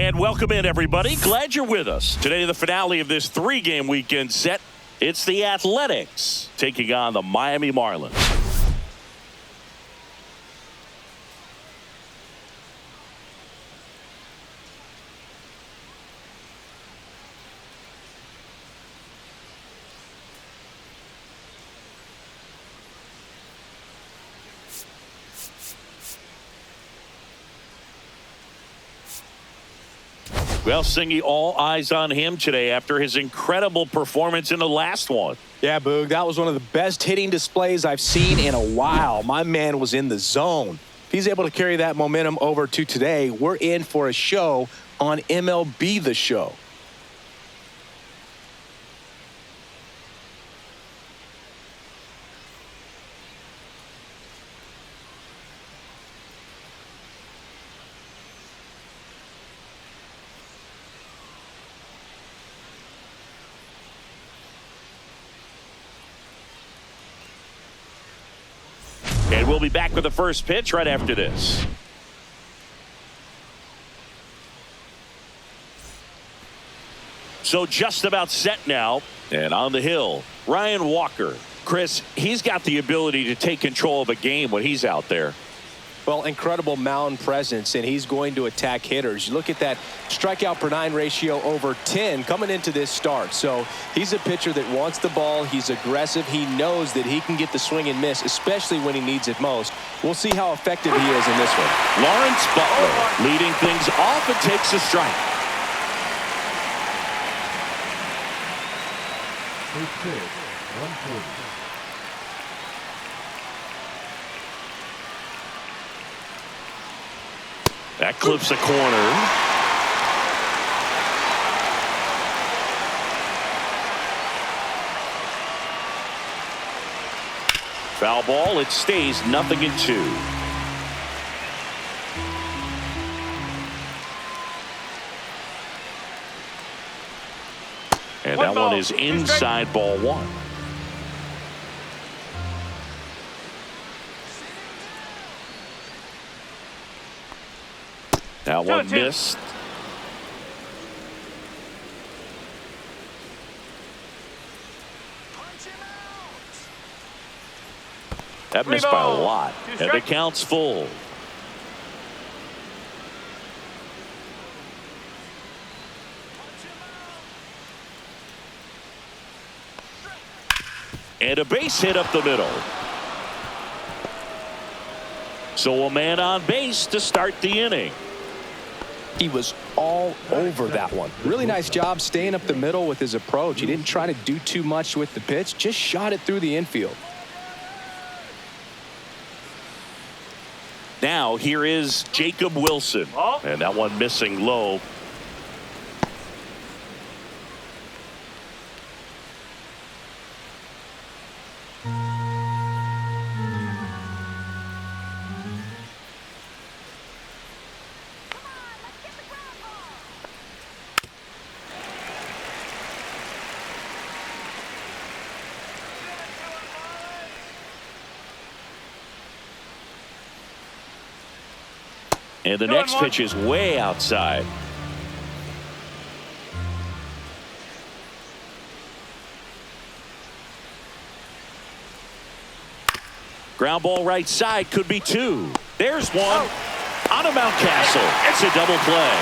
And welcome in, everybody. Glad you're with us. Today, the finale of this three-game weekend set. It's the Athletics taking on the Miami Marlins. Well, Singy, all eyes on him today after his incredible performance in the last one. Yeah, Boog, that was one of the best hitting displays I've seen in a while. My man was in the zone. If he's able to carry that momentum over to today, we're in for a show on MLB The Show. And we'll be back with the first pitch right after this. So just about set now. And on the hill, Ryan Walker. Chris, he's got the ability to take control of a game when he's out there. Well, incredible mound presence, and he's going to attack hitters. You look at that strikeout per 9 ratio over 10 coming into this start. So he's a pitcher that wants the ball. He's aggressive. He knows that he can get the swing and miss, especially when he needs it most. We'll see how effective he is in this one. Lawrence Butler leading things off and takes a strike. First pitch, 140. That clips a corner. Foul ball. It stays 0-2. And that one is inside ball one. That one missed. That missed by a lot. And the count's full. And a base hit up the middle. So a man on base to start the inning. He was all over that one. Really nice job staying up the middle with his approach. He didn't try to do too much with the pitch, just shot it through the infield. Now here is Jacob Wilson. And that one missing low. And the next pitch is way outside. Ground ball right side, could be two. There's one on a Mountcastle. It's a double play.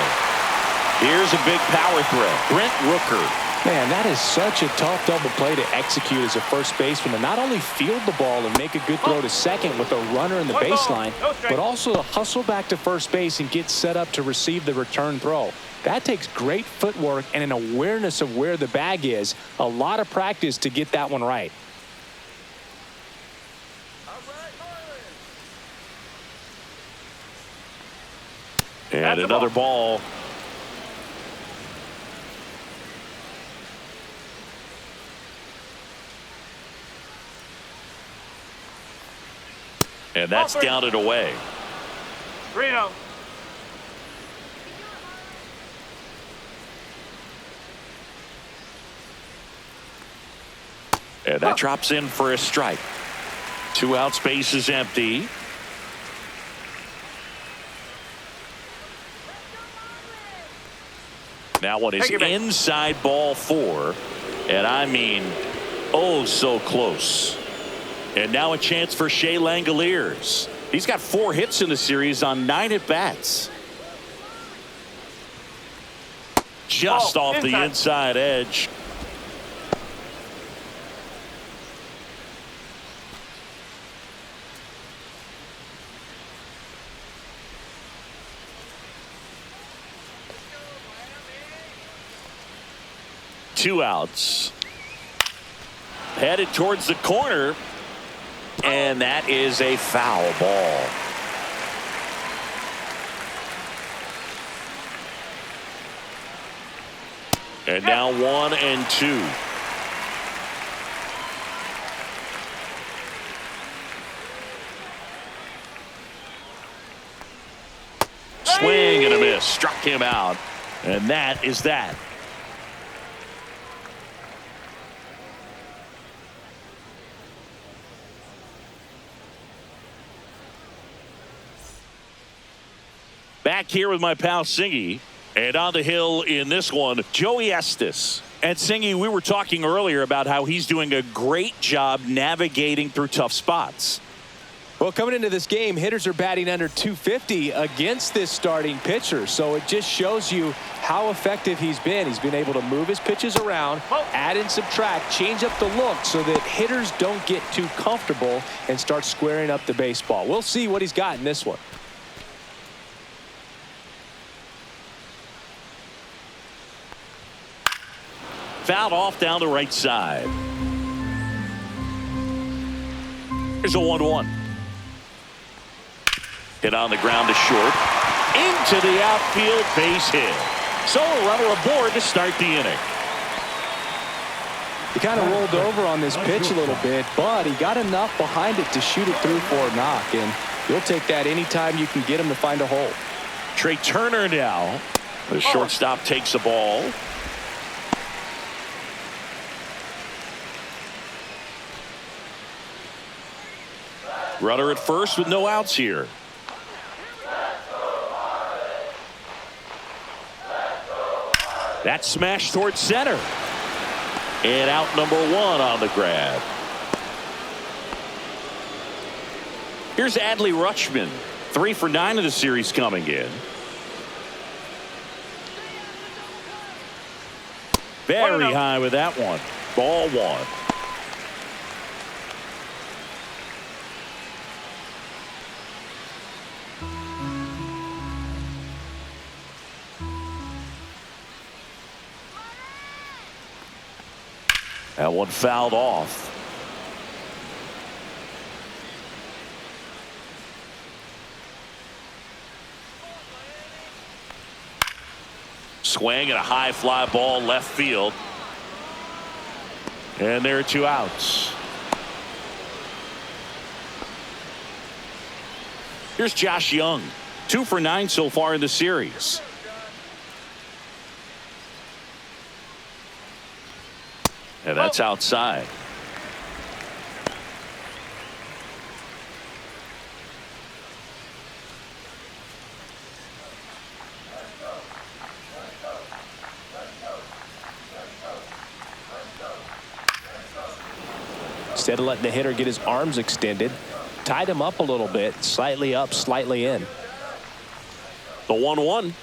Here's a big power threat. Brent Rooker. Man, that is such a tough double play to execute as a first baseman, to not only field the ball and make a good throw to second with a runner in the baseline, but also to hustle back to first base and get set up to receive the return throw. That takes great footwork and an awareness of where the bag is. A lot of practice to get that one right. And another ball. And that's down and away. 3-0. And that drops in for a strike. 2 out, space is empty. That one is inside ball 4. And I mean, oh, so close. And now a chance for Shea Langoliers. He's got 4 hits in the series on 9 at-bats. Just off the inside edge. Two outs. Headed towards the corner. And that is a foul ball. And now 1-2. Swing and a miss. Struck him out. And that is that. Back here with my pal Singy. And on the hill in this one, Joey Estes. And Singy, we were talking earlier about how he's doing a great job navigating through tough spots. Well, coming into this game, hitters are batting under 250 against this starting pitcher. So it just shows you how effective he's been. He's been able to move his pitches around, add and subtract, change up the look so that hitters don't get too comfortable and start squaring up the baseball. We'll see what he's got in this one. Fouled off down the right side. Here's a 1-1. Hit on the ground to short. Into the outfield, base hit. So a runner aboard to start the inning. He kind of rolled over on this pitch a little bit, but he got enough behind it to shoot it through for a knock. And you'll take that anytime you can get him to find a hole. Trey Turner now. The shortstop takes the ball. Runner at first with no outs here. That smash towards center. And out number 1 on the grab. Here's Adley Rutschman. 3 for 9 of the series coming in. Very high with that one. Ball 1. That one fouled off. Swing and a high fly ball left field. And there are 2 outs. Here's Josh Young. 2 for 9 so far in the series. And that's outside. Instead of letting the hitter get his arms extended, tied him up a little bit, slightly up, slightly in. The 1-1.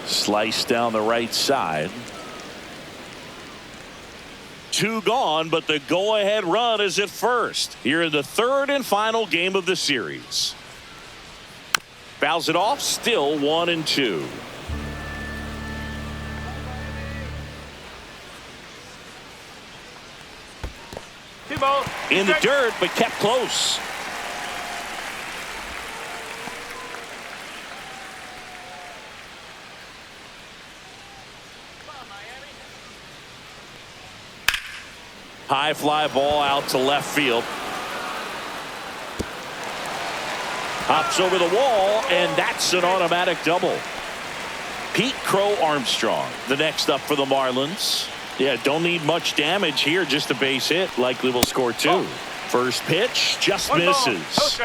Slice down the right side. 2 gone, but the go-ahead run is at first here in the 3rd and final game of the series. Fouls it off, still 1-2. In the dirt, but kept close. High fly ball out to left field. Hops over the wall, and that's an automatic double. Pete Crow Armstrong, the next up for the Marlins. Yeah, don't need much damage here, just a base hit. Likely will score 2. First pitch, just misses.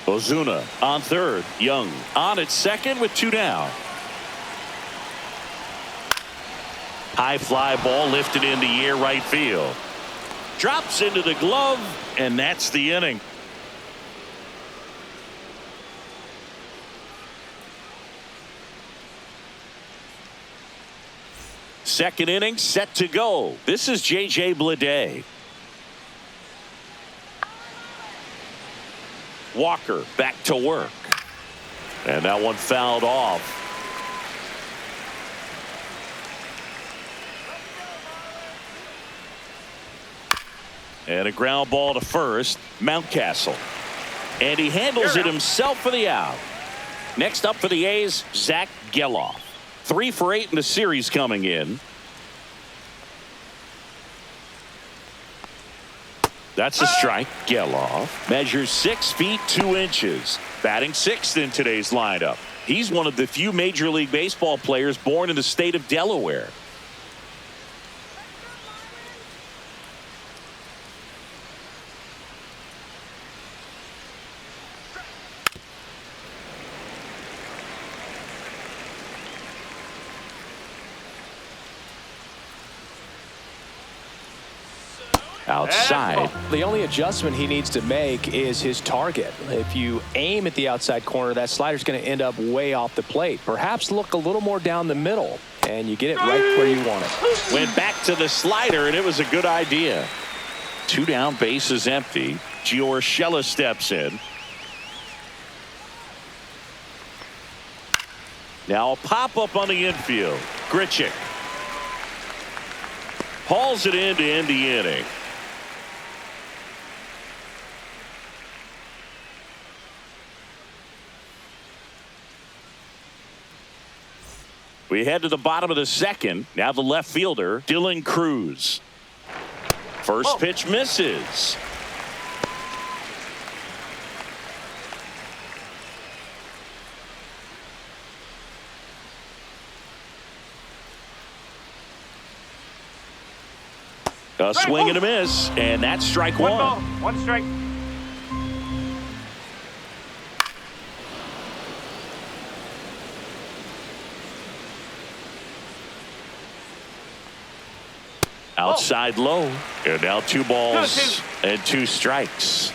Ozuna on third. Young on at second with 2 down. High fly ball lifted in the air right field. Drops into the glove, and that's the inning. Second inning set to go. This is J.J. Bleday. Walker back to work. And that one fouled off. And a ground ball to first. Mountcastle. And he handles it himself for the out. Next up for the A's, Zach Geloff. 3 for 8 in the series coming in. That's a strike. Geloff measures 6 feet 2 inches. Batting 6th in today's lineup. He's one of the few Major League Baseball players born in the state of Delaware. Outside. The only adjustment he needs to make is his target. If you aim at the outside corner, that slider's going to end up way off the plate. Perhaps look a little more down the middle, and you get it right where you want it. Went back to the slider, and it was a good idea. 2 down, bases empty. Giorgella steps in. Now a pop-up on the infield. Grichuk hauls it in to end the inning. We head to the bottom of the second. Now the left fielder, Dylan Cruz. First pitch misses. A swing and a miss, and that's strike 1. 1 ball, 1 strike. Outside low, and now 2 balls and 2 strikes.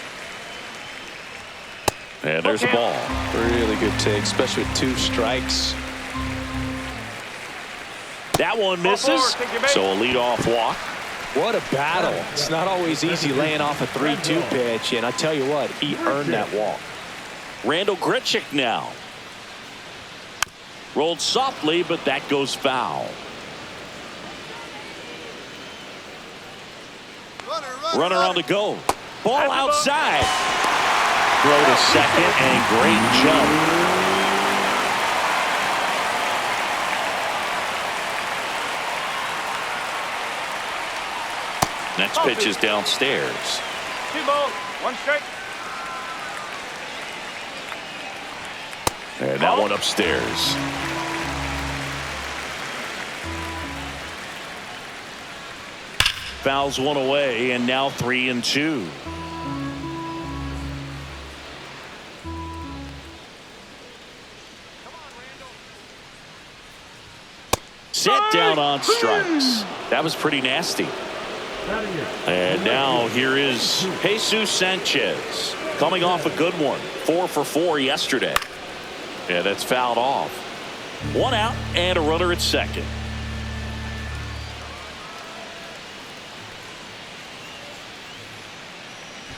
And there's a ball. Really good take, especially with 2 strikes. That one misses, so a leadoff walk. What a battle. It's not always easy laying off a 3-2 pitch, and I tell you what, he earned that walk. Randall Grichuk now. Rolled softly, but that goes foul. Runner on the go. Ball outside. Throw to second, and great jump. Next pitch is downstairs. 2 balls, 1 strike. And that one upstairs. Fouls one away, and now 3-2. Set down on strikes. That was pretty nasty. And now here is Jesus Sanchez, coming off a good one. 4 for 4 yesterday. And that's fouled off. 1 out and a runner at second.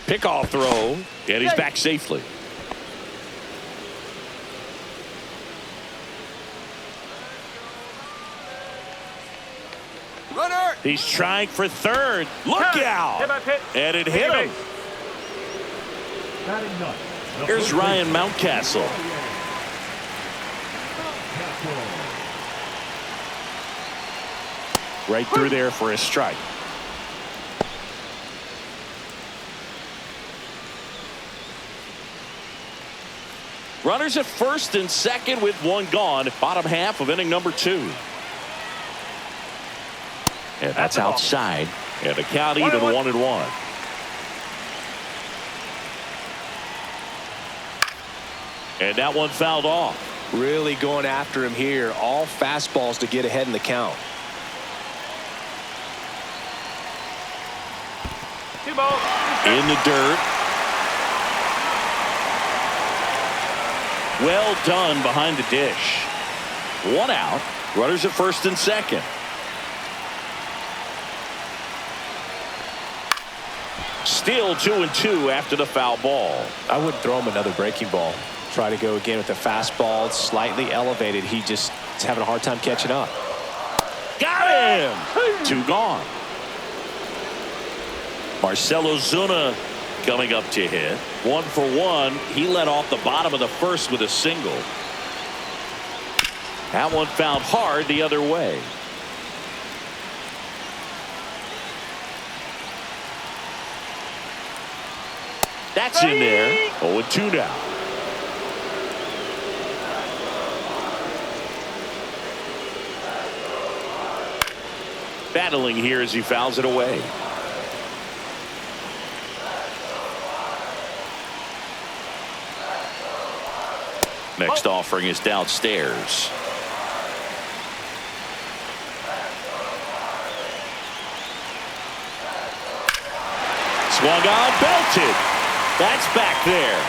Pickoff throw, and he's back safely. Runner. He's trying for third. Look out! And it hit him. Here's Ryan Mountcastle. Right through there for a strike. Runners at first and second with 1 gone. Bottom half of inning number 2. And that's outside. And the count even 1-1. And that one fouled off. Really going after him here. All fastballs to get ahead in the count. 2 balls. In the dirt. Well done behind the dish. 1 out. Runners at first and second. Still 2-2 after the foul ball. I wouldn't throw him another breaking ball. Try to go again with the fastball, slightly elevated. He just is having a hard time catching up. Got him. 2 gone. Marcell Ozuna coming up to hit. 1 for 1. He led off the bottom of the first with a single. That one fouled hard the other way. That's in there. 0-2 now. Battling here as he fouls it away. Next offering is downstairs. Swung on, belted. That's back there.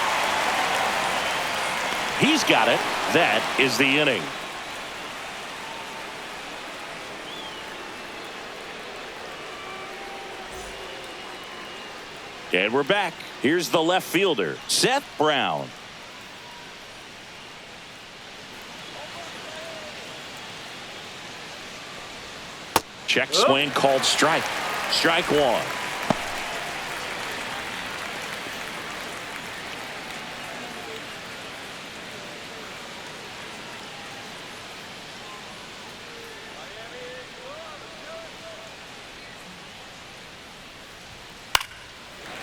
He's got it. That is the inning. And we're back. Here's the left fielder, Seth Brown. Check swing called strike. Strike 1.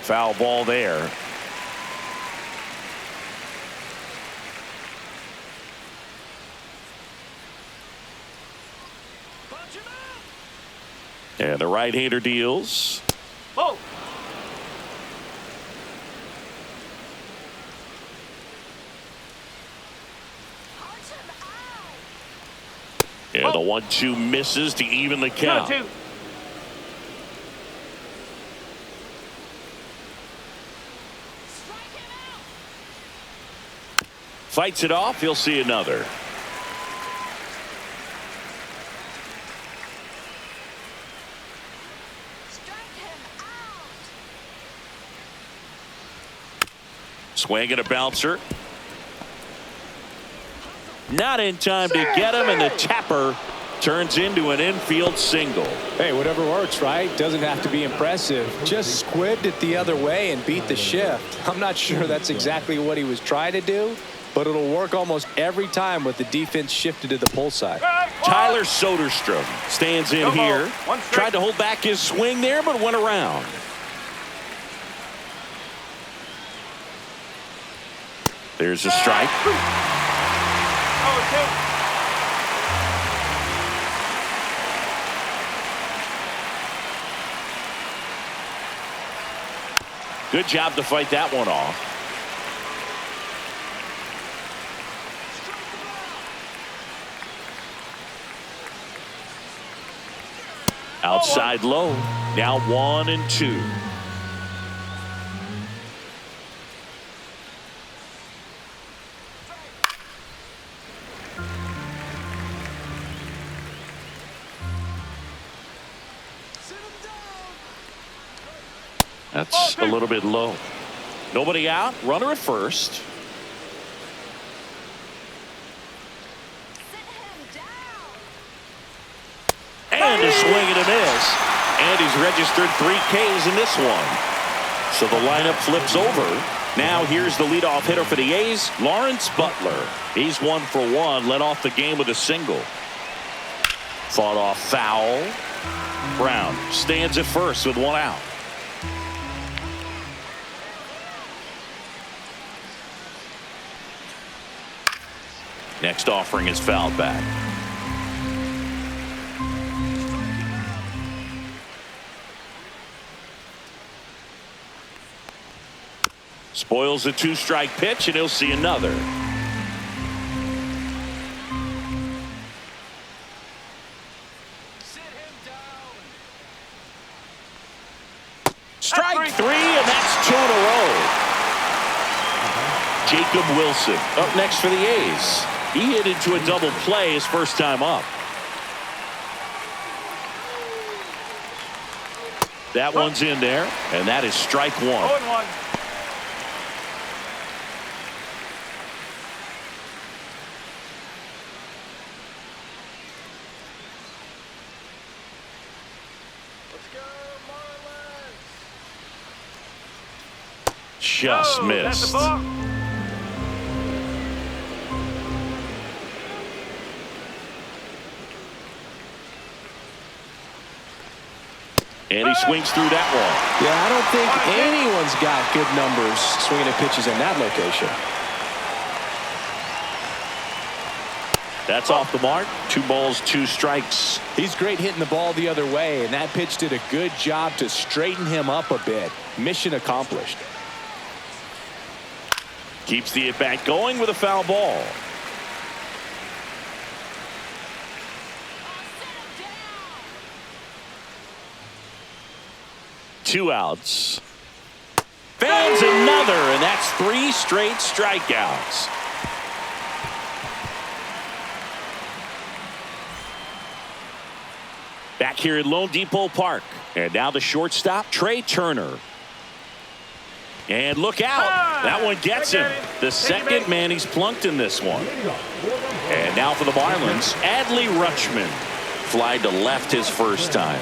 Foul ball there. And the right-hander deals. Whoa. And the 1-2 misses to even the count. 2-2. Fights it off. He'll see another. Swing and a bouncer. Not in time to get him, and the tapper turns into an infield single. Hey, whatever works, right? Doesn't have to be impressive. Just squibbed it the other way and beat the shift. I'm not sure that's exactly what he was trying to do, but it'll work almost every time with the defense shifted to the pull side. Tyler Soderstrom stands in here. Tried to hold back his swing there, but went around. There's a strike. Good job to fight that one off. Outside low. Now 1-2. That's a little bit low. Nobody out. Runner at first. And a swing and a miss. And he's registered 3 Ks in this one. So the lineup flips over. Now here's the leadoff hitter for the A's, Lawrence Butler. He's 1 for 1. Led off the game with a single. Fought off foul. Brown stands at first with 1 out. Next offering is fouled back. Spoils a 2-strike pitch, and he'll see another. Strike three, and that's two in a row. Jacob Wilson up next for the A's. He hit into a double play his first time up. That one's in there, and that is strike one. 0-1. Just missed. That's the ball. And he swings through that one. Yeah, I don't think anyone's got good numbers swinging at pitches in that location. That's off the mark. 2 balls, 2 strikes. He's great hitting the ball the other way, and that pitch did a good job to straighten him up a bit. Mission accomplished. Keeps the at-bat going with a foul ball. Two outs. Fans another, and that's 3 straight strikeouts. Back here at Lone Depot Park. And now the shortstop, Trey Turner. And look out. That one gets him. The second man he's plunked in this one. And now for the Marlins, Adley Rutschman. Fly to left his first time.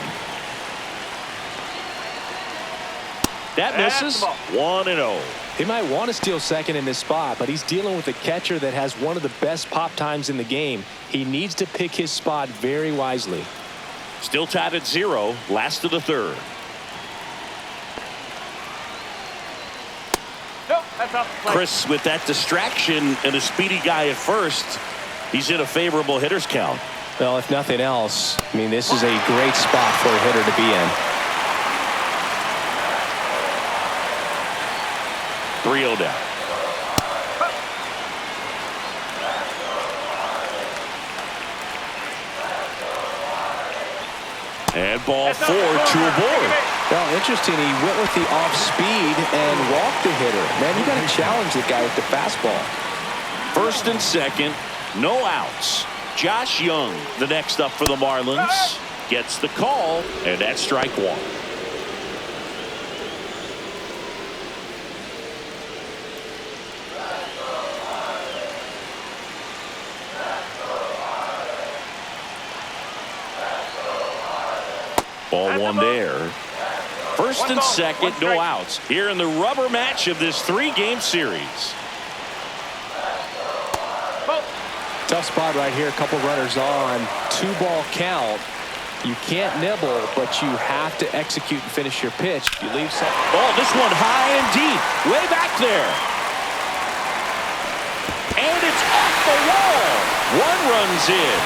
That misses. 1-0. He might want to steal second in this spot, but he's dealing with a catcher that has one of the best pop times in the game. He needs to pick his spot very wisely. Still tied at 0. Last of the third. Nope, that's off the plate. Chris, with that distraction and a speedy guy at first, he's in a favorable hitter's count. Well, if nothing else, I mean, this is a great spot for a hitter to be in. 3-0 down. And ball 4, 2 aboard. Well, interesting. He went with the off speed and walked the hitter. Man, you got to challenge the guy with the fastball. First and second, no outs. Josh Young, the next up for the Marlins, gets the call, and that's strike 1. Ball 1 there. First and second, no outs. Here in the rubber match of this 3-game series. Tough spot right here. A couple runners on. 2-ball count. You can't nibble, but you have to execute and finish your pitch. You leave some. Oh, this one high and deep. Way back there. And it's off the wall. 1 runs in.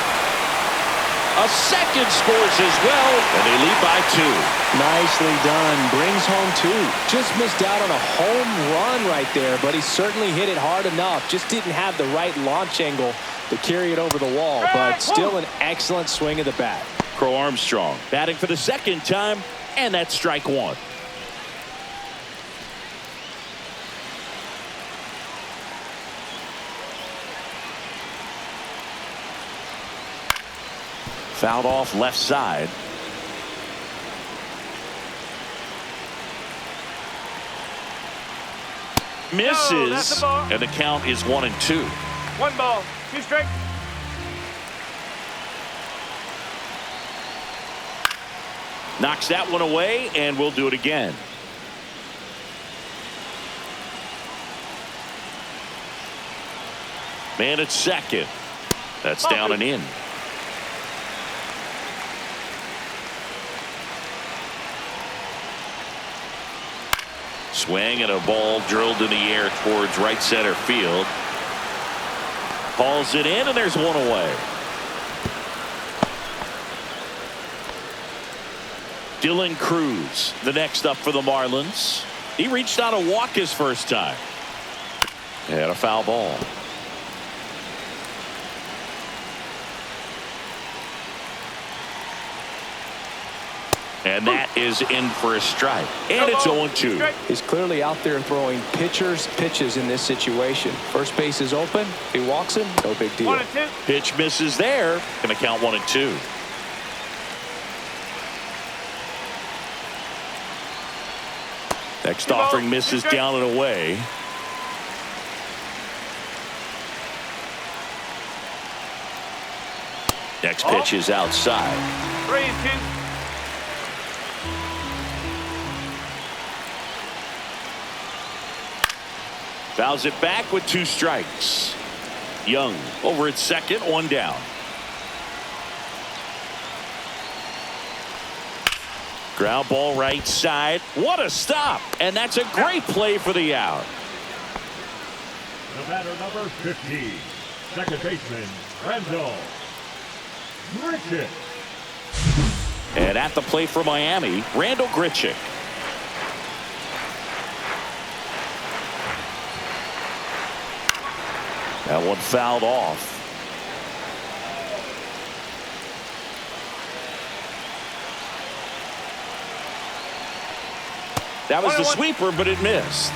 A second scores as well, and they lead by 2. Nicely done. Brings home 2. Just missed out on a home run right there, but he certainly hit it hard enough. Just didn't have the right launch angle to carry it over the wall, but still an excellent swing of the bat. Crow Armstrong batting for the second time, and that's strike 1. Fouled off left side. Misses, and the count is 1-2. 1 ball, 2 strikes. Knocks that one away, and we'll do it again. Man at second. That's down and in. Swing and a ball drilled in the air towards right center field. Hauls it in, and there's 1 away. Dylan Cruz, the next up for the Marlins. He reached out a walk his first time. And a foul ball. And that is in for a strike. And it's 0-2. He's clearly out there throwing pitchers pitches in this situation. First base is open. He walks him. No big deal. 1-2. Pitch misses there. Going to count 1-2. Next offering misses down and away. Next pitch is outside. 3-2. Fouls it back with 2 strikes. Young over at second, 1 down. Ground ball right side. What a stop. And that's a great play for the out. The batter number 50, second baseman, Randall Grichuk. And at the plate for Miami, Randall Grichuk. That one fouled off. That was the sweeper, but it missed.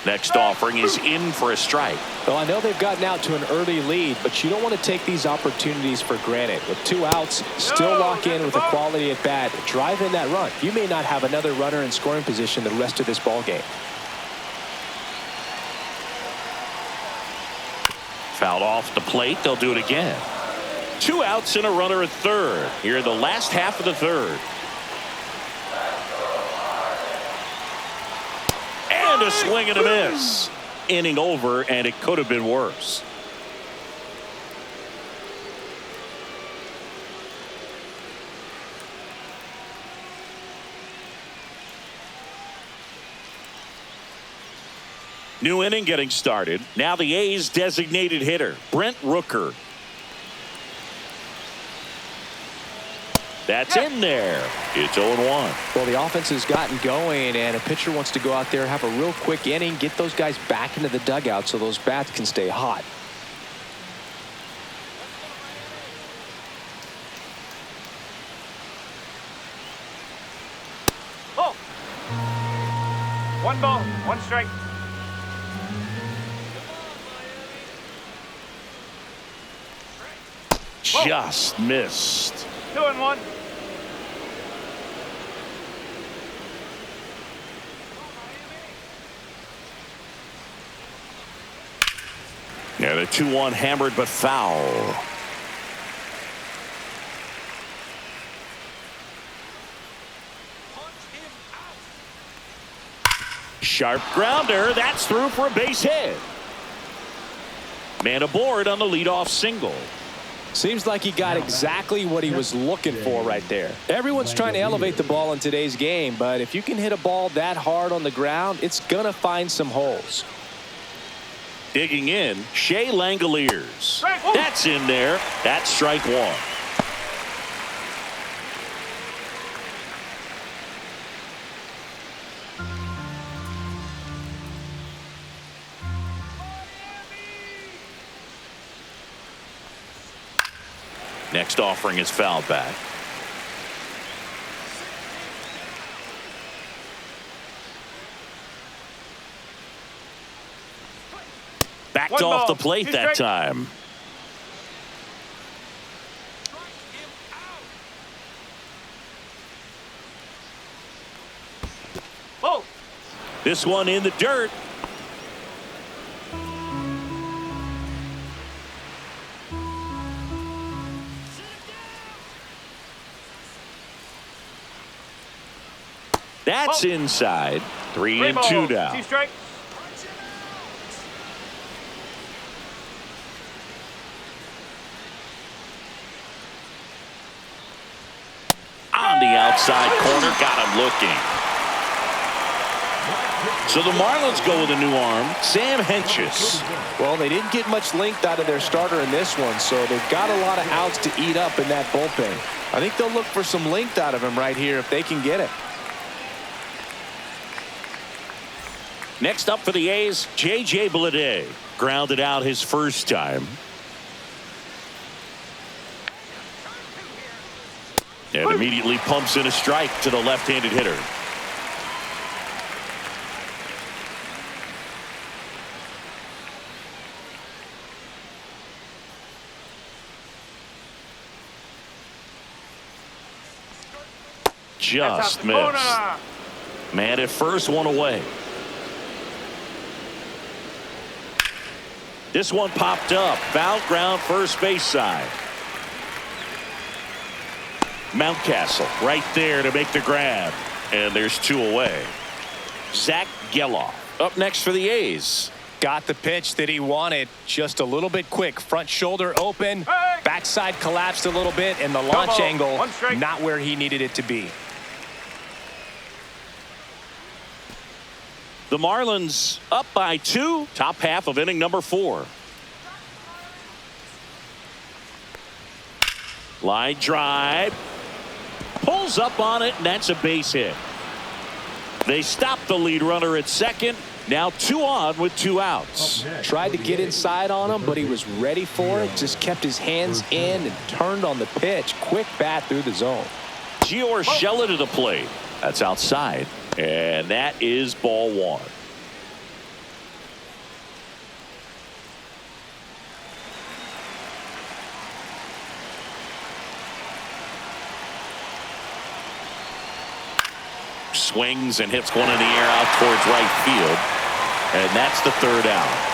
Next offering is in for a strike. Well, I know they've gotten out to an early lead, but you don't want to take these opportunities for granted. With 2 outs, still lock in with a quality at bat. Drive in that run. You may not have another runner in scoring position the rest of this ball game. Fouled off the plate. They'll do it again. 2 outs and a runner at third. Here in the last half of the third. And a swing and a miss. Inning over, and it could have been worse. New inning getting started. Now the A's designated hitter, Brent Rooker. That's in there. It's 0-1. Well, the offense has gotten going, and a pitcher wants to go out there, have a real quick inning, get those guys back into the dugout so those bats can stay hot. Oh. 1 ball, 1 strike. Just missed. 2-1. Yeah, the 2-1 hammered but foul. Sharp grounder. That's through for a base hit. Man aboard on the leadoff single. Seems like he got exactly what he was looking for right there. Everyone's trying to elevate the ball in today's game, but if you can hit a ball that hard on the ground, it's going to find some holes. Digging in, Shea Langoliers. That's in there. That's strike 1. Next offering is fouled back. Backed off the plate that time. Oh. This one in the dirt. That's inside. 3-2 down. 2 strikes. On the outside corner, got him looking. So the Marlins go with a new arm, Sam Hentges. Well, they didn't get much length out of their starter in this one, so they've got a lot of outs to eat up in that bullpen. I think they'll look for some length out of him right here if they can get it. Next up for the A's, J.J. Bleday. Grounded out his first time. And immediately pumps in a strike to the left-handed hitter. Just missed. Man at first, one away. This one popped up. Foul ground, first base side. Mountcastle right there to make the grab. And there's two away. Zach Geloff up next for the A's. Got the pitch that he wanted. Just a little bit quick. Front shoulder open. Backside collapsed a little bit. And the launch angle not where he needed it to be. The Marlins up by 2. Top half of inning number 4. Line drive. Pulls up on it, and that's a base hit. They stop the lead runner at second. Now 2 on with 2 outs. Tried to get inside on him, but he was ready for it. Just kept his hands in and turned on the pitch. Quick bat through the zone. Gio Urshela to the plate. That's outside. And that is ball 1. Swings and hits one in the air out towards right field. And that's the 3rd out.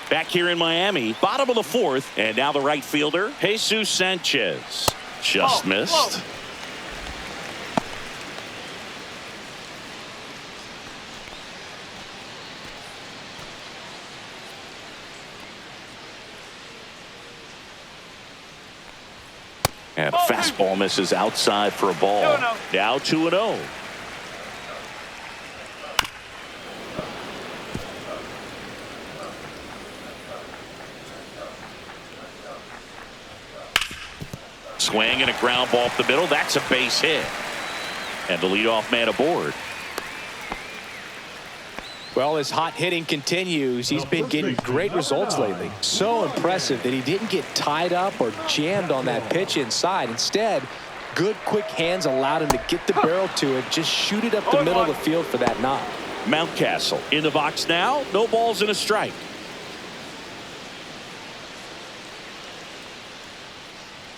Back here in Miami, bottom of the 4th, and now the right fielder, Jesus Sanchez. Just missed. And a fastball misses outside for a ball. Now 2-0. Swing and a ground ball up the middle. That's a base hit. And the leadoff man aboard. Well, his hot hitting continues. He's been getting great results lately. So impressive that he didn't get tied up or jammed on that pitch inside. Instead, good quick hands allowed him to get the barrel to it, just shoot it up the middle of the field for that knock. Mountcastle in the box now. No balls and a strike.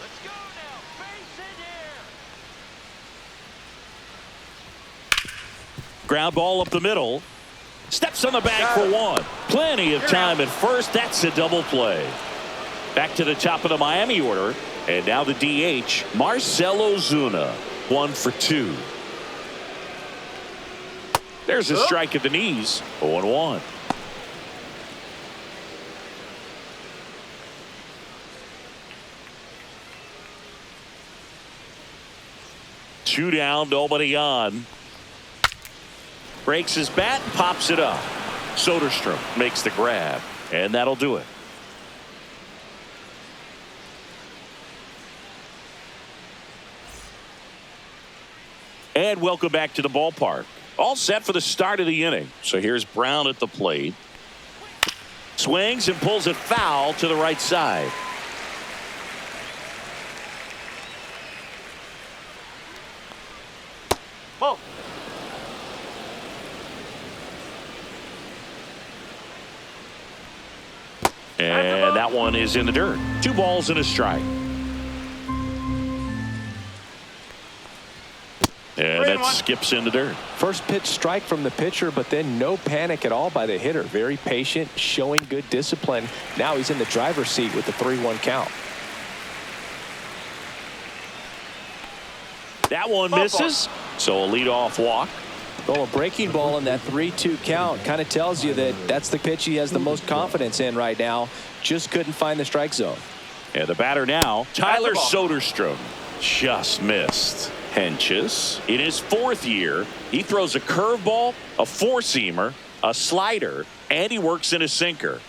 Let's go now. Base in here. Ground ball up the middle. Steps on the bag for 1. Plenty of time at first. That's a double play. Back to the top of the Miami order. And now the DH, Marcell Ozuna. 1 for 2. There's a strike at the knees. 0-1. Two down, nobody on. Breaks his bat and pops it up. Soderstrom makes the grab, and that'll do it. And welcome back to the ballpark. All set for the start of the inning. So here's Brown at the plate. Swings and pulls it foul to the right side. Ball. And that one is in the dirt. 2 balls and a strike. And that skips in the dirt. First pitch strike from the pitcher, but then no panic at all by the hitter. Very patient, showing good discipline. Now he's in the driver's seat with the 3-1 count. That one misses. So a leadoff walk. Well, a breaking ball in that 3-2 count kind of tells you that that's the pitch he has the most confidence in right now. Just couldn't find the strike zone. And the batter now, Tyler Soderstrom. Just missed. Henches in his 4th year. He throws a curveball, a 4-seamer, a slider, and he works in a sinker.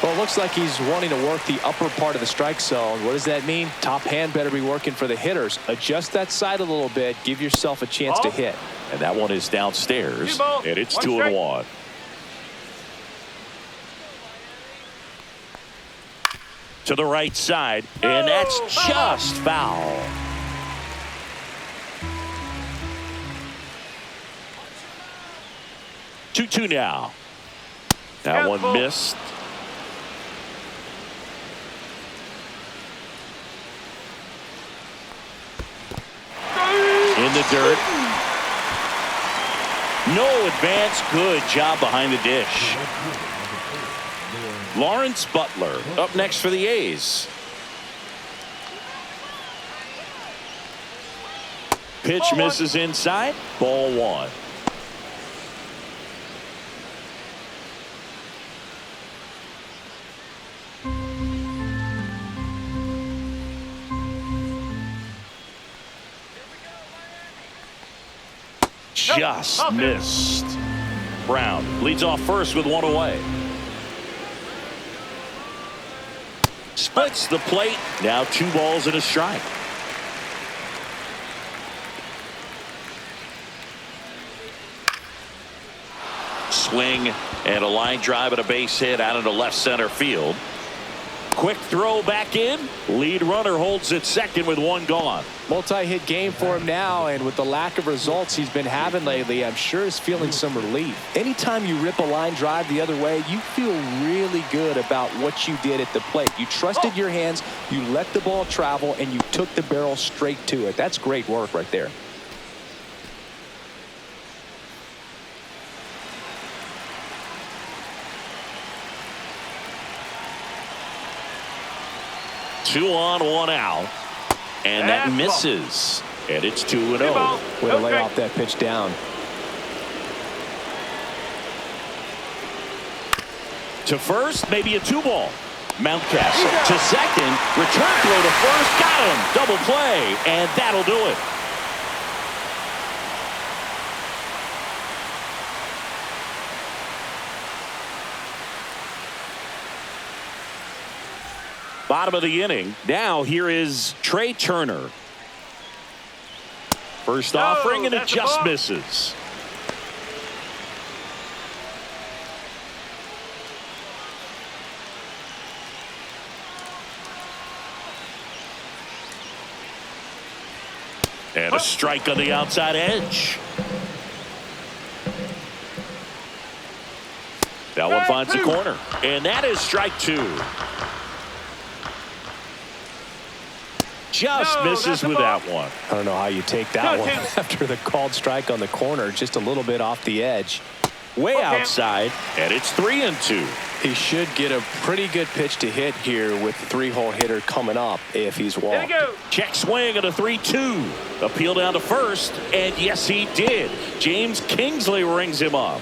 Well, it looks like he's wanting to work the upper part of the strike zone. What does that mean? Top hand better be working for the hitters. Adjust that side a little bit. Give yourself a chance to hit. And that one is downstairs. And it's 2-1. To the right side. And that's just foul. 2-2 now. That one missed. In the dirt. No advance. Good job behind the dish. Lawrence Butler up next for the A's. Pitch misses inside. Ball 1. Just missed. Brown leads off first with 1 away. Splits the plate. Now 2 balls and a strike. Swing and a line drive and a base hit out into left center field. Quick throw back in. Lead runner holds at second with 1 gone. Multi-hit game for him now, and with the lack of results he's been having lately, I'm sure he's feeling some relief. Anytime you rip a line drive the other way, you feel really good about what you did at the plate. You trusted your hands, you let the ball travel, and you took the barrel straight to it. That's great work right there. Two on, 1 out. And that misses. And it's 2-0. Way to lay off that pitch down. To first, maybe a 2-ball. Mountcastle to second. Return throw to first. Got him. Double play. And that'll do it. Bottom of the inning. Now here is Trey Turner. First offering, and it just misses. And a strike on the outside edge. That one finds the corner. And that is strike 2. Just misses with that one. I don't know how you take that one after the called strike on the corner, just a little bit off the edge. Way outside, and it's 3-2. He should get a pretty good pitch to hit here with the 3-hole hitter coming up if he's walked. Check swing at a 3-2. Appeal down to first, and yes, he did. James Kingsley rings him up.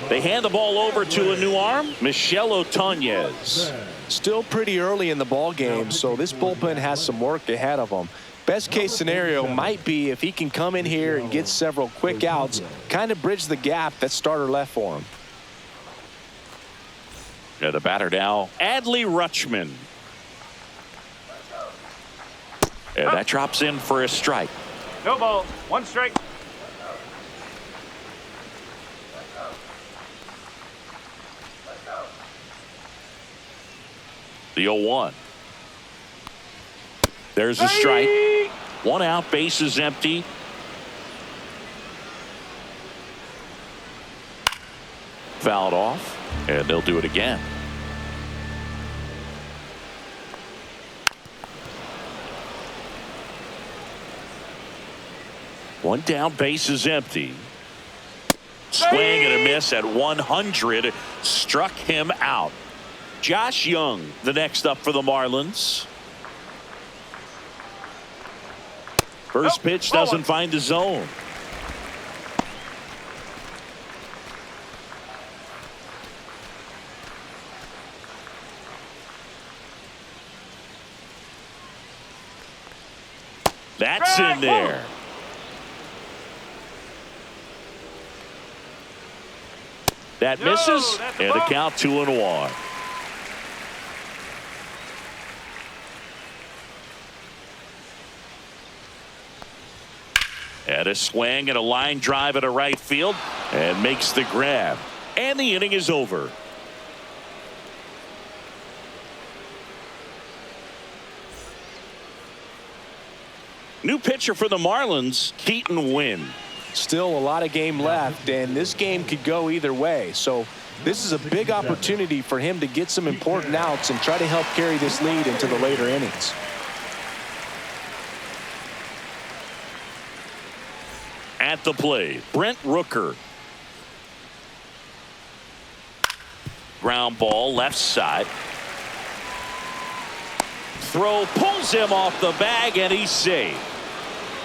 They hand the ball over to a new arm, Michel Otonez. Still pretty early in the ball game, so this bullpen has some work ahead of them. Best case scenario might be if he can come in here and get several quick outs, kind of bridge the gap that starter left for him. Yeah, the batter now, Adley Rutschman. And that drops in for a strike. No ball, 1 strike. The 0-1. There's a strike. 1 out, base is empty. Fouled off, and they'll do it again. One down, base is empty. Swing and a miss at 100. Struck him out. Josh Young, the next up for the Marlins. First pitch doesn't find the zone. That's in there. That misses, and the count 2-1. And a swing and a line drive at a right field and makes the grab. And the inning is over. New pitcher for the Marlins, Keaton Wynn. Still a lot of game left, and this game could go either way. So this is a big opportunity for him to get some important outs and try to help carry this lead into the later innings. At the plate, Brent Rooker. Ground ball left side. Throw pulls him off the bag, and he's safe.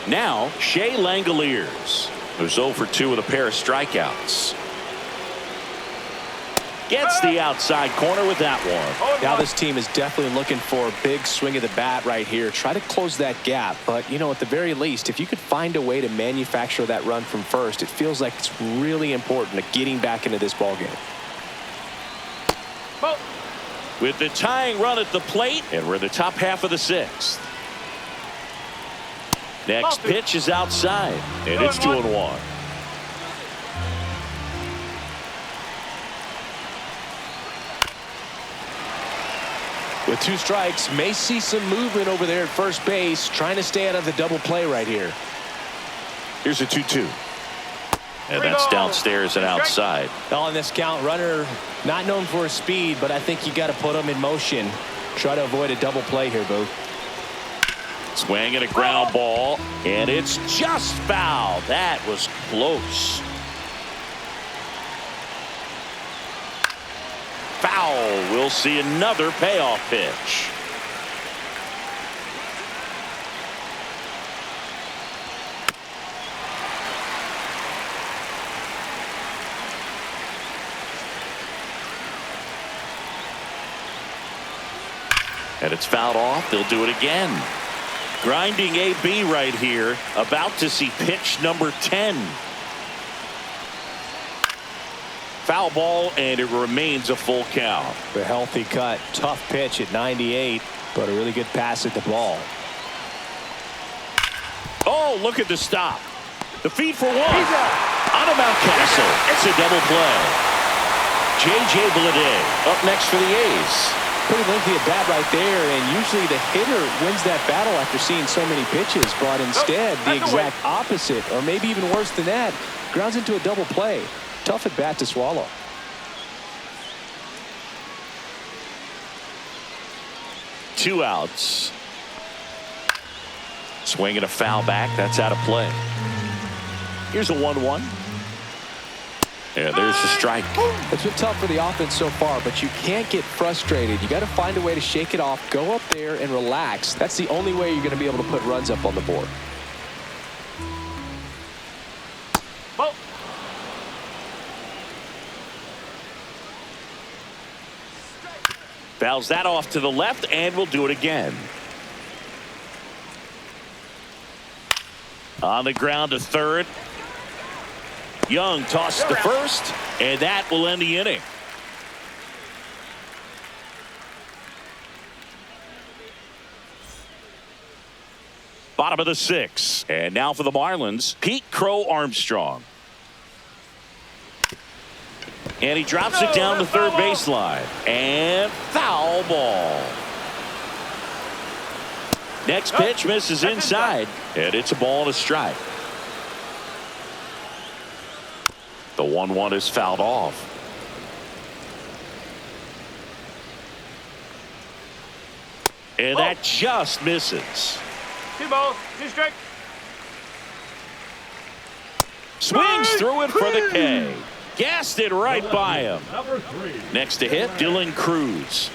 Now Shea Langoliers, who's 0 for 2 with a pair of strikeouts. Gets the outside corner with that one. Now this team is definitely looking for a big swing of the bat right here. Try to close that gap. But, you know, at the very least, if you could find a way to manufacture that run from first, it feels like it's really important to getting back into this ball game. With the tying run at the plate, and we're in the top half of the 6th. Next pitch is outside, and it's 2-1. With 2 strikes, may see some movement over there at first base, trying to stay out of the double play right here. Here's a 2-2. And that's downstairs and outside. On this count, runner not known for his speed, but I think you got to put him in motion. Try to avoid a double play here, Boo. Swing and a ground ball, and it's just foul. That was close. Foul. We'll see another payoff pitch. And it's fouled off. They'll do it again. Grinding AB right here. About to see pitch number 10. Foul ball, and it remains a full count. A healthy cut. Tough pitch at 98, but a really good pass at the ball. Oh, look at the stop. The feed for one. Out of Mountcastle. It's a double play. J.J. Bleday up next for the A's. Pretty lengthy at bat right there, and usually the hitter wins that battle after seeing so many pitches, but instead the exact opposite, or maybe even worse than that, grounds into a double play. Tough at bat to swallow. Two outs. Swinging a foul back. That's out of play. Here's a 1-1. And there's the strike. It's been tough for the offense so far, but you can't get frustrated. You got to find a way to shake it off, go up there and relax. That's the only way you're going to be able to put runs up on the board. Fouls that off to the left, and we'll do it again. On the ground to third. Young tosses to first, and that will end the inning. Bottom of the 6th, and now for the Marlins, Pete Crow Armstrong. And he drops it down the third baseline, and foul ball. Next pitch misses inside, and it's a ball and a strike. The 1-1 is fouled off. And that just misses. 2 balls, 2 strikes. Swings through it for the K. Gassed it right by him. Number 3. Next to hit, Dylan Cruz.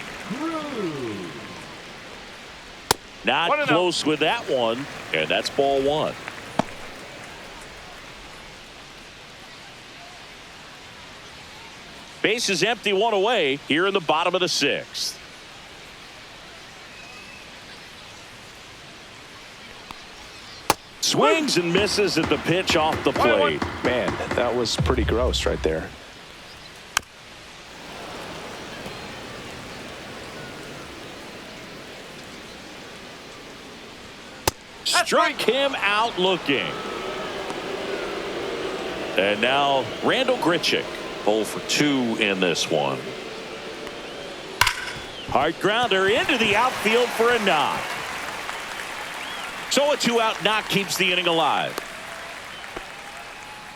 Not close with that one, and that's ball 1. Base is empty, 1 away here in the bottom of the 6th. Swings and misses at the pitch off the plate. Man, that was pretty gross right there. Struck him out looking. And now Randall Grichuk, 0 for 2 in this one. Hard grounder into the outfield for a knock. So a 2-out knock keeps the inning alive.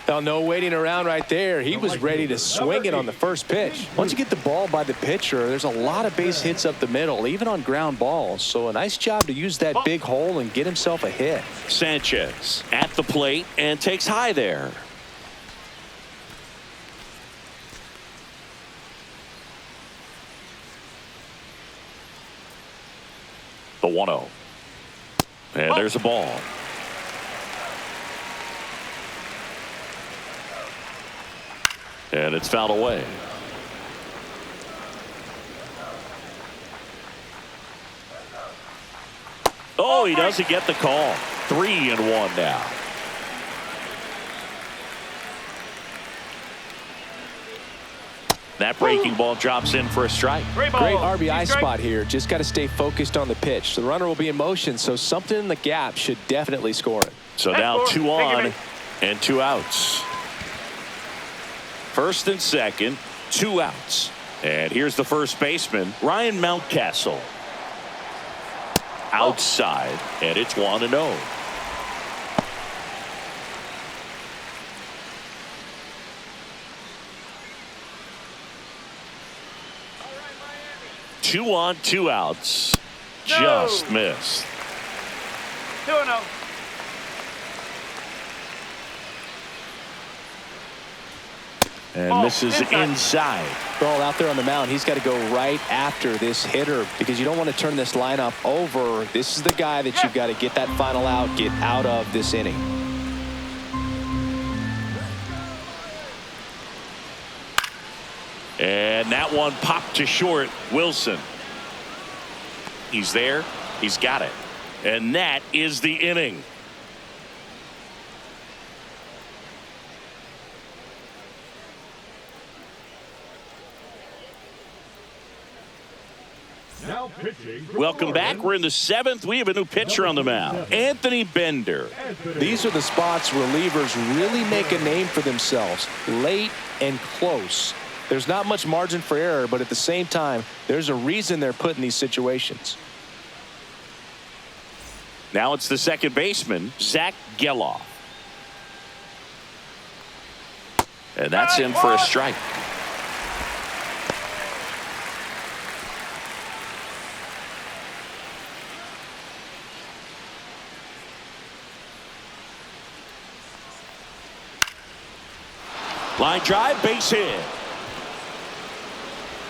Well, no waiting around right there. He was ready to swing it on the first pitch. Once you get the ball by the pitcher, there's a lot of base hits up the middle, even on ground balls. So a nice job to use that big hole and get himself a hit. Sanchez at the plate and takes high there. The 1-0. And there's a ball. And it's fouled away. Oh, he doesn't get the call. 3-1 now. That breaking ball drops in for a strike. Great RBI spot here. Just got to stay focused on the pitch. The runner will be in motion, so something in the gap should definitely score it. So now 2 on and 2 outs. First and second, 2 outs. And here's the first baseman, Ryan Mountcastle. Outside, and it's 1-0. Two on, 2 outs. No. Just missed. 2-0. And misses inside. Ball out there on the mound. He's got to go right after this hitter because you don't want to turn this lineup over. This is the guy that you've got to get that final out, get out of this inning. And that one popped to short. Wilson. He's there. He's got it. And that is the inning. Now pitching. Welcome back. We're in the 7th. We have a new pitcher on the mound, Anthony Bender. These are the spots relievers really make a name for themselves. Late and close. There's not much margin for error, but at the same time, there's a reason they're put in these situations. Now it's the second baseman, Zach Geloff. And that's in for a strike. Line drive, base hit.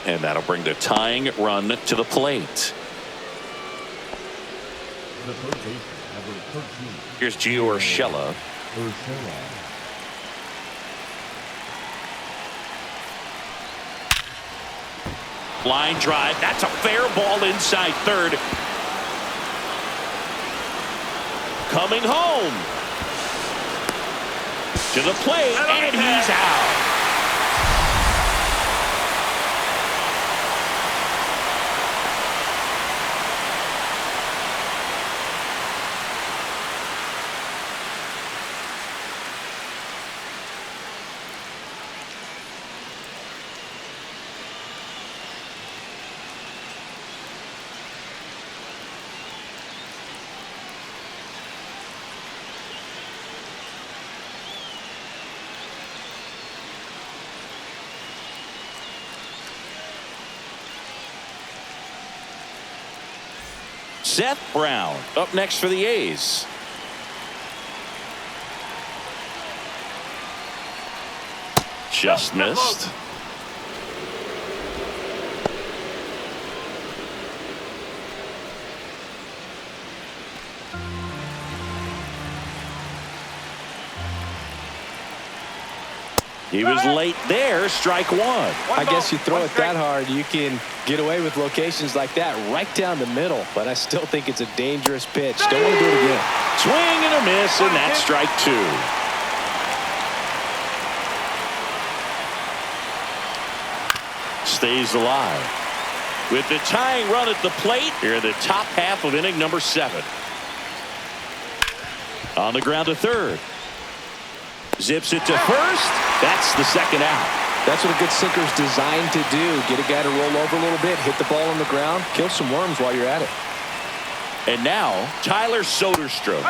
And that'll bring the tying run to the plate. The third baseman, number 13. Here's Gio Urshela. Line drive. That's a fair ball inside third. Coming home. To the plate, and he's out. Seth Brown up next for the A's. Just missed. He was late there. Strike 1. I guess you throw it that hard, you can get away with locations like that right down the middle. But I still think it's a dangerous pitch. Don't want to do it again. Swing and a miss, and that's strike 2. Stays alive. With the tying run at the plate, here in the top half of inning number 7. On the ground to third. Zips it to first. That's the second out. That's what a good sinker is designed to do. Get a guy to roll over a little bit, hit the ball on the ground, kill some worms while you're at it. And now Tyler Soderstrom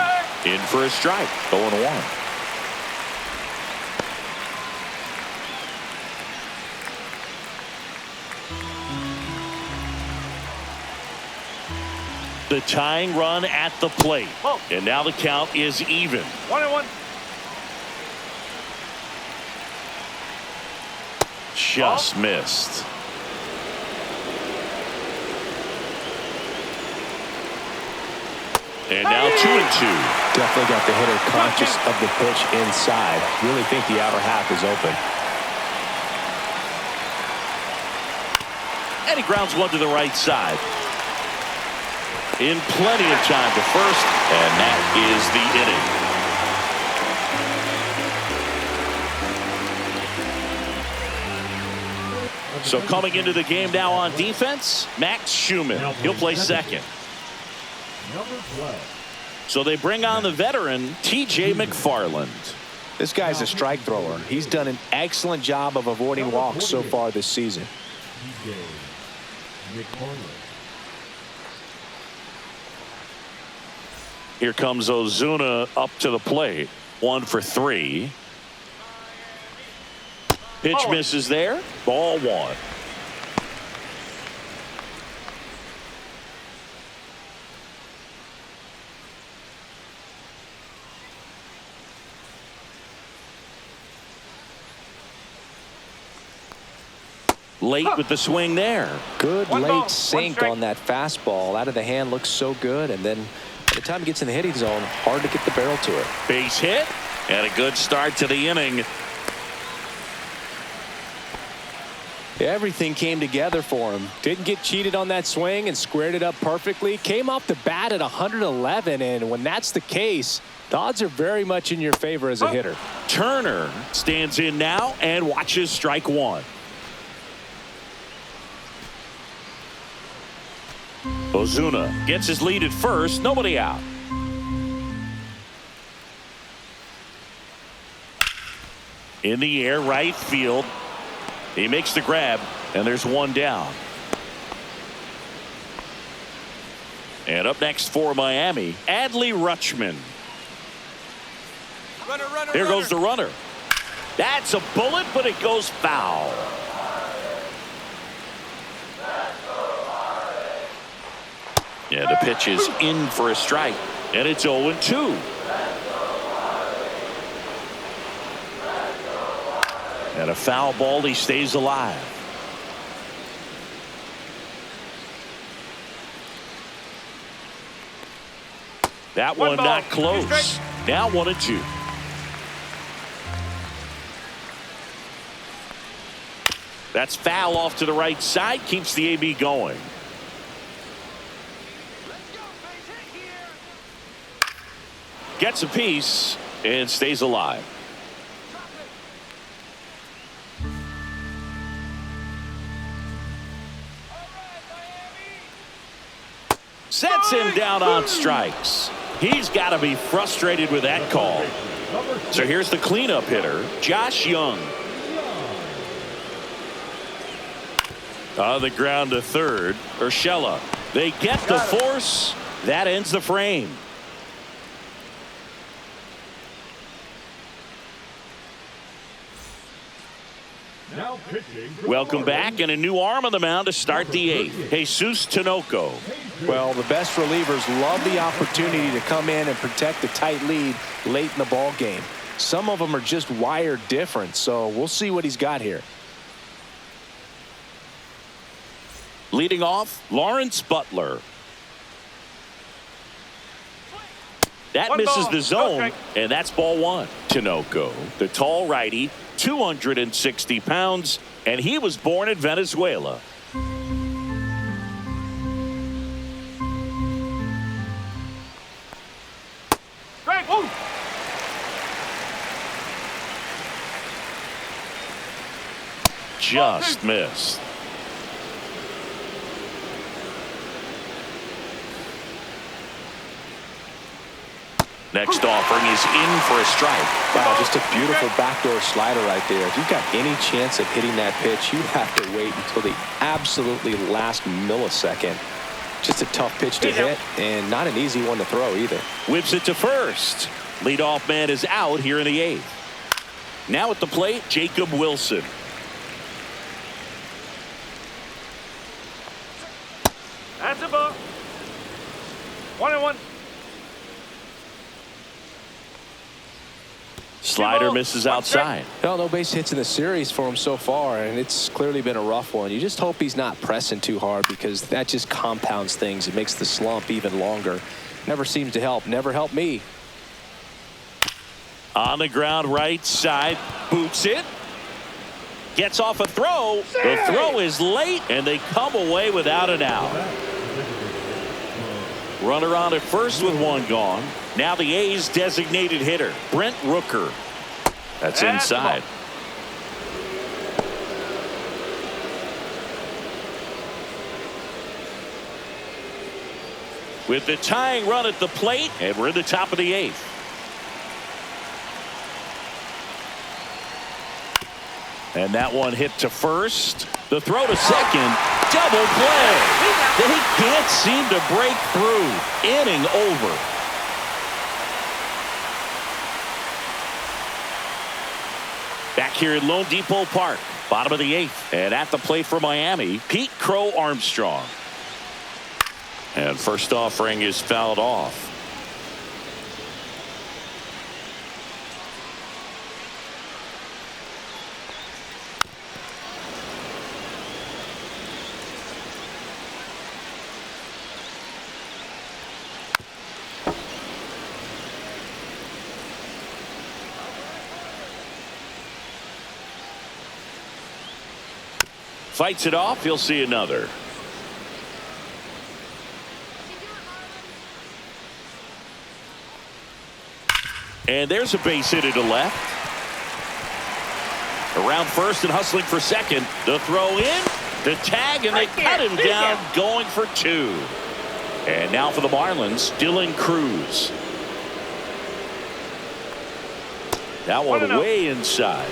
in for a strike. 0-1. The tying run at the plate. And now the count is even. 1-1. Just missed. And now 2-2. Definitely got the hitter conscious of the pitch inside. Really think the outer half is open. And he grounds one to the right side. In plenty of time to first, and that is the inning. So coming into the game now on defense, Max Schumann. He'll play second. Number 12. So they bring on the veteran, T.J. McFarland. This guy's a strike thrower. He's done an excellent job of avoiding walks so far this season. TJ McFarland. Here comes Ozuna up to the plate. 1 for 3. Pitch misses there. Ball 1. Late with the swing there. Good One ball, late one sink strike. on that fastball. Out of the hand looks so good, and then by the time he gets in the hitting zone, hard to get the barrel to it. Base hit and a good start to the inning. Everything came together for him. Didn't get cheated on that swing and squared it up perfectly. Came off the bat at 111, and when that's the case, the odds are very much in your favor as a hitter. Turner stands in now and watches strike 1. Ozuna gets his lead at first. Nobody out. In the air, right field. He makes the grab, and there's one down. And up next for Miami, Adley Rutschman. Here goes the runner. That's a bullet, but it goes foul. Yeah, the pitch is in for a strike, and it's 0-2. And a foul ball, he stays alive. That one ball, not 2 close. strikes. Now 1-2. That's foul off to the right side, keeps the AB going. Gets a piece and stays alive. Sets him down on strikes. He's got to be frustrated with that call. So here's the cleanup hitter, Josh Young. On the ground to third, Urshela. They get the force. That ends the frame. Now pitching. Welcome back, and a new arm on the mound to start the 8th. Jesus Tinoco. Well, the best relievers love the opportunity to come in and protect a tight lead late in the ball game. Some of them are just wired different, so we'll see what he's got here. Leading off, Lawrence Butler. That One misses ball, the no zone, strike. and that's ball 1. Tinoco, the tall righty, 260 pounds, and he was born in Venezuela. Strike. Woo. Just missed. Next offering is in for a strike. Wow, just a beautiful backdoor slider right there. If you've got any chance of hitting that pitch, you have to wait until the absolutely last millisecond. Just a tough pitch to hit and not an easy one to throw either. Whips it to first. Leadoff man is out here in the 8th. Now at the plate, Jacob Wilson. That's a ball. 1-1. Slider misses outside. Well, no base hits in the series for him so far, and it's clearly been a rough one. You just hope he's not pressing too hard because that just compounds things. It makes the slump even longer. Never seems to help. Never helped me. On the ground right side. Boots it. Gets off a throw. The throw is late, and they come away without an out. Runner on at first with one gone. Now the A's designated hitter, Brent Rooker. That's inside. With the tying run at the plate, and we're in the top of the 8th. And that one hit to first. The throw to second. Double play. They can't seem to break through. Inning over. Back here at Lone Depot Park, bottom of the 8th. And at the plate for Miami, Pete Crow Armstrong. And first offering is fouled off. Fights it off. You'll see another. And there's a base hit to left. Around first and hustling for second. The throw in. The tag, and they cut him down going for 2. And now for the Marlins, Dylan Cruz. That one way inside.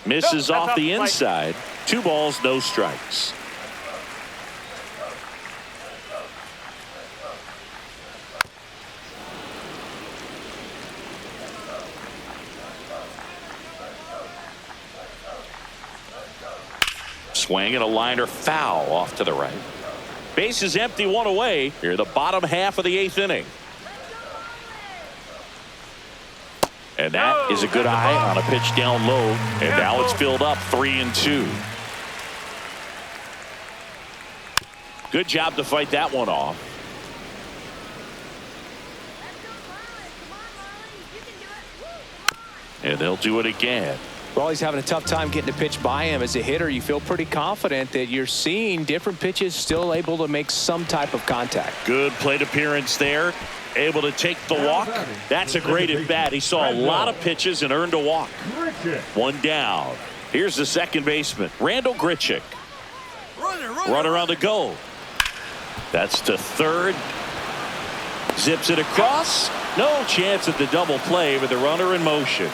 Misses off the inside. 2 balls, no strikes. Swing and a liner foul off to the right. Base is empty, 1 away. Here the bottom half of the 8th inning. And that is a good eye on a pitch down low. And now it's filled up 3-2. Good job to fight that one off. And they'll do it again. Well, he's having a tough time getting a pitch by him. As a hitter, you feel pretty confident that you're seeing different pitches still able to make some type of contact. Good plate appearance there. Able to take the walk. That's a great at bat. He saw a lot of pitches and earned a walk. 1 down. Here's the second baseman, Randall Grichuk. Runner on the go. That's to third. Zips it across. No chance at the double play with the runner in motion.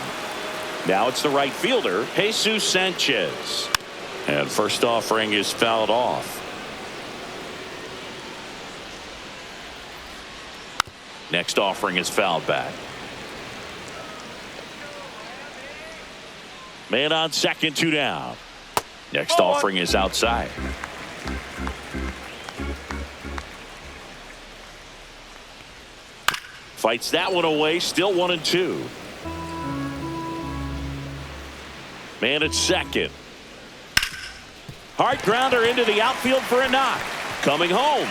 Now it's the right fielder, Jesus Sanchez. And first offering is fouled off. Next offering is fouled back. Man on second, 2 down. Next offering is outside. Fights that one away, still 1-2. Man at second. Hard grounder into the outfield for a knock. Coming home.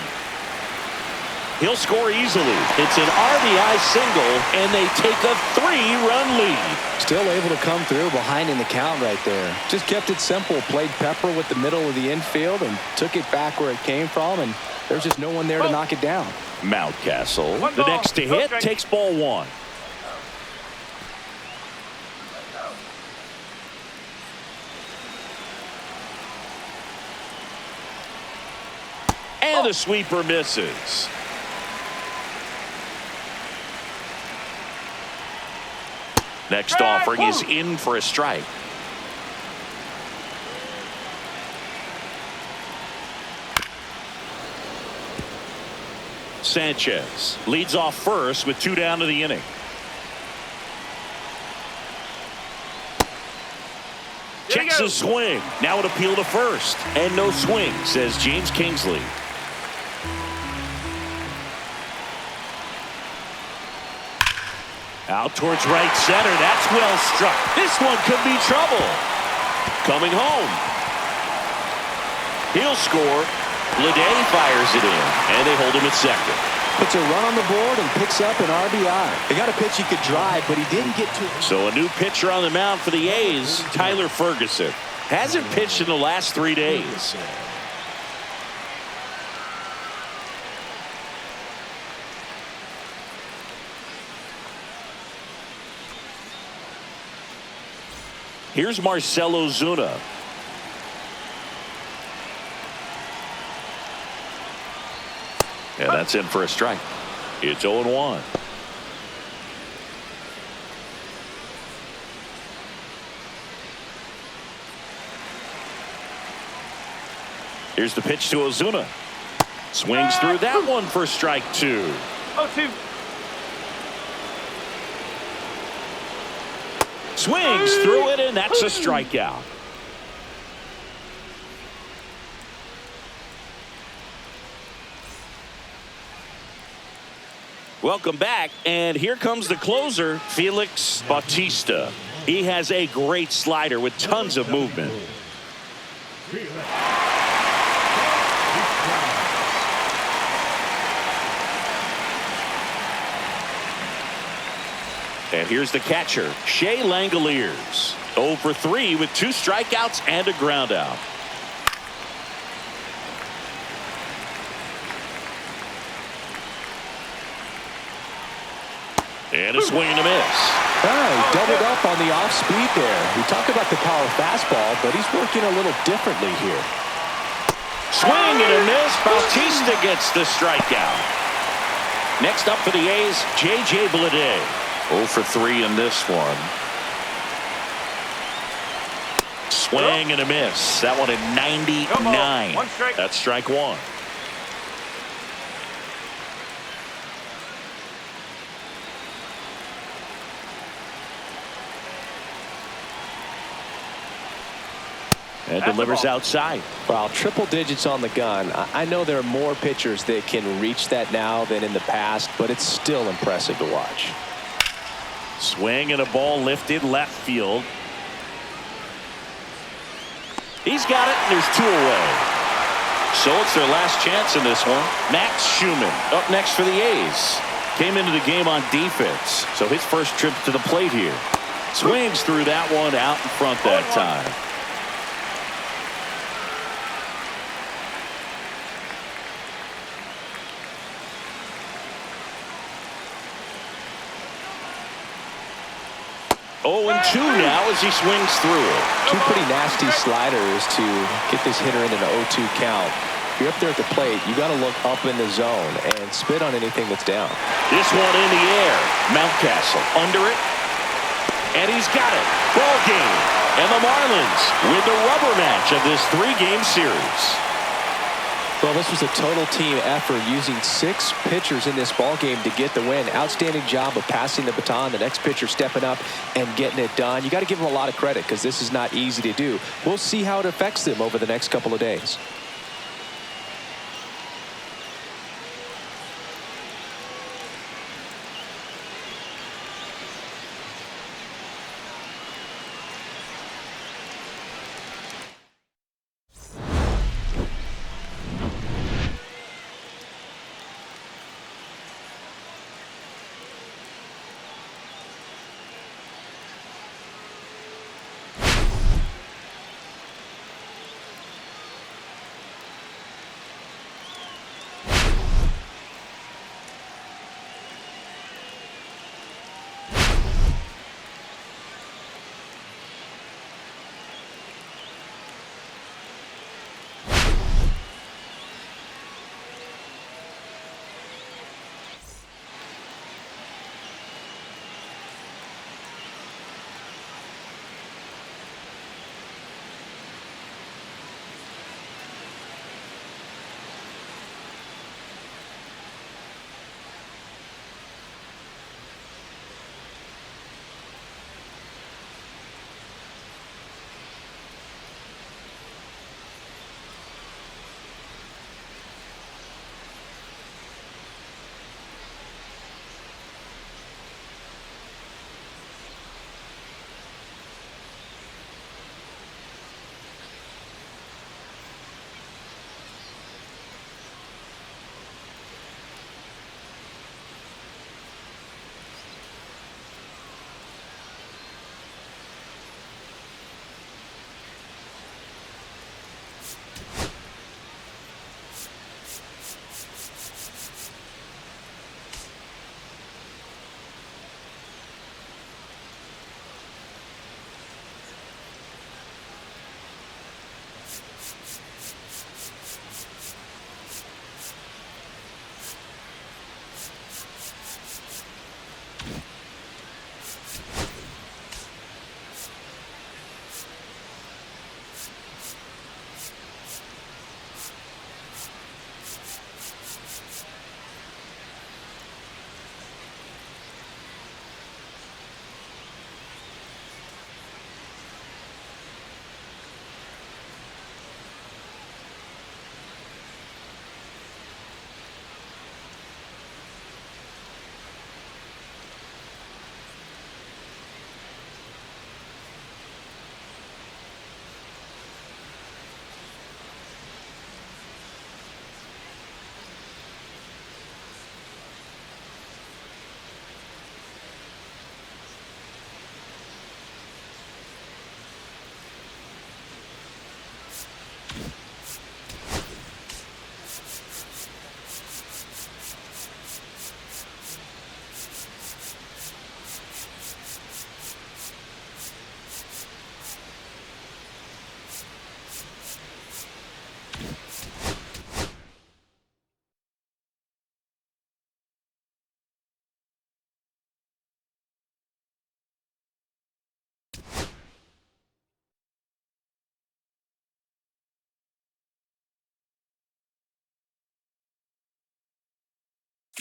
He'll score easily. It's an RBI single, and they take a 3-run lead. Still able to come through behind in the count right there. Just kept it simple. Played pepper with the middle of the infield and took it back where it came from, and there's just no one there to knock it down. Mountcastle, the next to hit, takes ball 1. And the sweeper misses. Next offering is in for a strike. Sanchez leads off first with 2 down to the inning. Checks a swing. Now an appeal to first. And no swing, says James Kingsley. Out towards right center. That's well struck. This one could be trouble. Coming home. He'll score. Bleday fires it in, and they hold him at second. Puts a run on the board and picks up an RBI. They got a pitch he could drive, but he didn't get to it. So a new pitcher on the mound for the A's, Tyler Ferguson. Hasn't pitched in the last 3 days. Here's Marcell Ozuna. And that's in for a strike. It's 0-1. Here's the pitch to Ozuna. Swings through that one for strike 2. 0-2. Swings through it, and that's a strikeout. Welcome back, and here comes the closer, Felix Bautista. He has a great slider with tons of movement. And here's the catcher, Shea Langoliers. 0 for 3 with 2 strikeouts and a ground out. And a swing and a miss. He doubled up on the off speed there. We talk about the power fastball, but he's working a little differently here. Swing and a miss. Bautista gets the strikeout. Next up for the A's, J.J. Bleday. 0 for 3 in this one. Swing and a miss. That one at 99. That's strike 1. And delivers outside. Well, triple digits on the gun. I know there are more pitchers that can reach that now than in the past, but it's still impressive to watch. Swing and a ball lifted left field. He's got it, and there's 2 away. So it's their last chance in this one. Max Schumann up next for the A's. Came into the game on defense, so his first trip to the plate here. Swings through that one out in front that time. Oh, and 2 now as he swings through it. 2 pretty nasty sliders to get this hitter in an 0-2 count. If you're up there at the plate, you got to look up in the zone and spit on anything that's down. This one in the air. Mountcastle under it. And he's got it. Ball game. And the Marlins win the rubber match of this 3-game series. Well, this was a total team effort using 6 pitchers in this ball game to get the win. Outstanding job of passing the baton. The next pitcher stepping up and getting it done. You got to give them a lot of credit because this is not easy to do. We'll see how it affects them over the next couple of days.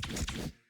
1.